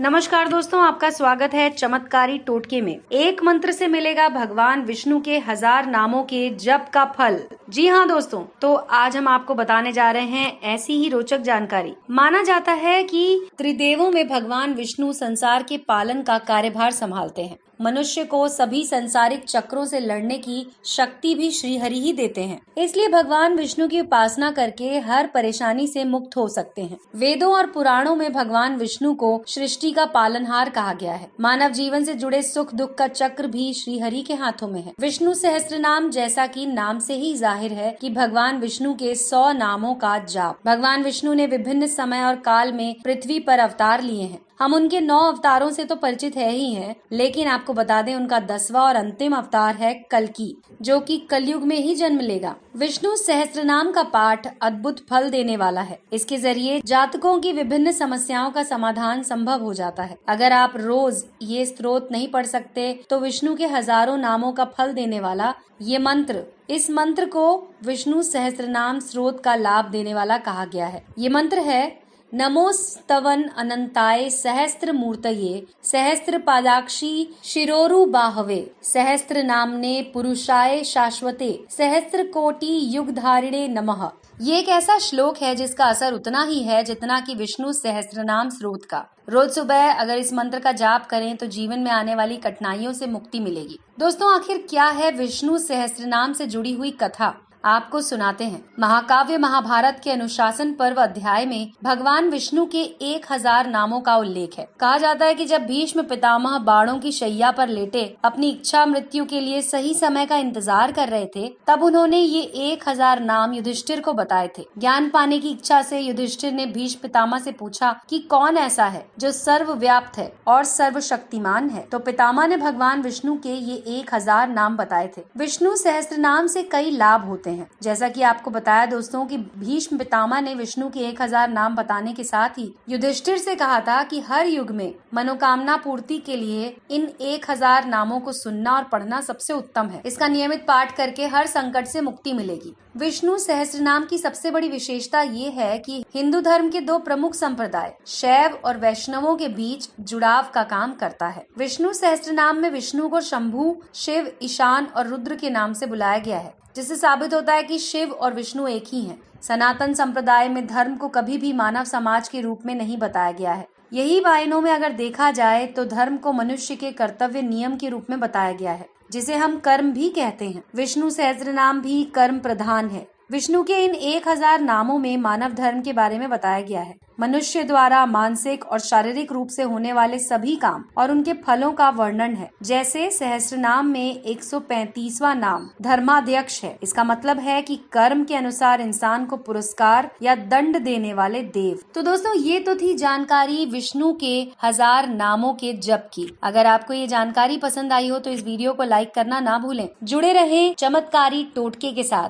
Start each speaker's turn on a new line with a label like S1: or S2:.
S1: नमस्कार दोस्तों, आपका स्वागत है चमत्कारी टोटके में। एक मंत्र से मिलेगा भगवान विष्णु के 1000 नामों के जप का फल। जी हाँ दोस्तों, तो आज हम आपको बताने जा रहे हैं ऐसी ही रोचक जानकारी। माना जाता है कि त्रिदेवों में भगवान विष्णु संसार के पालन का कार्यभार संभालते हैं। मनुष्य को सभी संसारिक चक्रों से लड़ने की शक्ति भी श्रीहरि ही देते हैं। इसलिए भगवान विष्णु की उपासना करके हर परेशानी से मुक्त हो सकते हैं। वेदों और पुराणों में भगवान विष्णु को सृष्टि का पालनहार कहा गया है। मानव जीवन से जुड़े सुख दुख का चक्र भी श्रीहरि के हाथों में है। विष्णु सहस्त्र नाम, जैसा कि नाम से ही जाहिर है कि भगवान विष्णु के 100 नामों का जाप। भगवान विष्णु ने विभिन्न समय और काल में पृथ्वी पर अवतार लिए हैं। हम उनके 9 अवतारों से तो परिचित है ही हैं, लेकिन आपको बता दें उनका 10वां और अंतिम अवतार है कल्कि, जो कि कलयुग में ही जन्म लेगा। विष्णु सहस्त्र नाम का पाठ अद्भुत फल देने वाला है। इसके जरिए जातकों की विभिन्न समस्याओं का समाधान संभव हो जाता है। अगर आप रोज ये स्तोत्र नहीं पढ़ सकते तो विष्णु के हजारों नामों का फल देने वाला ये मंत्र, इस मंत्र को विष्णु सहस्त्र नाम स्तोत्र का लाभ देने वाला कहा गया है। ये मंत्र है नमोस्तवन अनंताय सहस्त्र मूर्तये सहस्त्र पादाक्षी शिरोरु बाहवे सहस्त्र नामने पुरुषाय शाश्वते सहस्त्र कोटि युग धारिणे नमः। ये एक ऐसा श्लोक है जिसका असर उतना ही है जितना कि विष्णु सहस्त्र नाम स्रोत का। रोज सुबह अगर इस मंत्र का जाप करें तो जीवन में आने वाली कठिनाइयों से मुक्ति मिलेगी। दोस्तों, आखिर क्या है विष्णु सहस्त्र नाम से जुड़ी हुई कथा, आपको सुनाते हैं। महाकाव्य महाभारत के अनुशासन पर्व अध्याय में भगवान विष्णु के 1000 नामों का उल्लेख है। कहा जाता है कि जब भीष्म पितामह बाणों की शैया पर लेटे अपनी इच्छा मृत्यु के लिए सही समय का इंतजार कर रहे थे, तब उन्होंने ये 1000 नाम युधिष्ठिर को बताए थे। ज्ञान पाने की इच्छा से युधिष्ठिर ने भीष्म पितामह से पूछा कि कौन ऐसा है जो सर्वव्याप्त है और सर्वशक्तिमान है। तो पितामह ने भगवान विष्णु के ये 1000 नाम बताए थे। विष्णु सहस्त्र नाम से कई लाभ होते हैं। जैसा कि आपको बताया दोस्तों कि भीष्म पितामह ने विष्णु के 1000 नाम बताने के साथ ही युधिष्ठिर से कहा था कि हर युग में मनोकामना पूर्ति के लिए इन 1000 नामों को सुनना और पढ़ना सबसे उत्तम है। इसका नियमित पाठ करके हर संकट से मुक्ति मिलेगी। विष्णु सहस्त्र नाम की सबसे बड़ी विशेषता ये है कि हिंदू धर्म के 2 प्रमुख संप्रदाय शैव और वैष्णवों के बीच जुड़ाव का काम करता है। विष्णु सहस्त्र नाम में विष्णु को शंभु, शिव, ईशान और रुद्र के नाम से बुलाया गया है, जिससे साबित होता है कि शिव और विष्णु एक ही हैं। सनातन संप्रदाय में धर्म को कभी भी मानव समाज के रूप में नहीं बताया गया है। यही मायनों में अगर देखा जाए तो धर्म को मनुष्य के कर्तव्य नियम के रूप में बताया गया है, जिसे हम कर्म भी कहते हैं। विष्णु सहस्त्र नाम भी कर्म प्रधान है। विष्णु के इन 1000 नामों में मानव धर्म के बारे में बताया गया है। मनुष्य द्वारा मानसिक और शारीरिक रूप से होने वाले सभी काम और उनके फलों का वर्णन है। जैसे सहस्त्र नाम में 135वां नाम धर्माध्यक्ष है। इसका मतलब है कि कर्म के अनुसार इंसान को पुरस्कार या दंड देने वाले देव। तो दोस्तों, ये तो थी जानकारी विष्णु के 1000 नामों के जप की। अगर आपको ये जानकारी पसंद आई हो तो इस वीडियो को लाइक करना ना भूलें। जुड़े रहें चमत्कारी टोटके के साथ।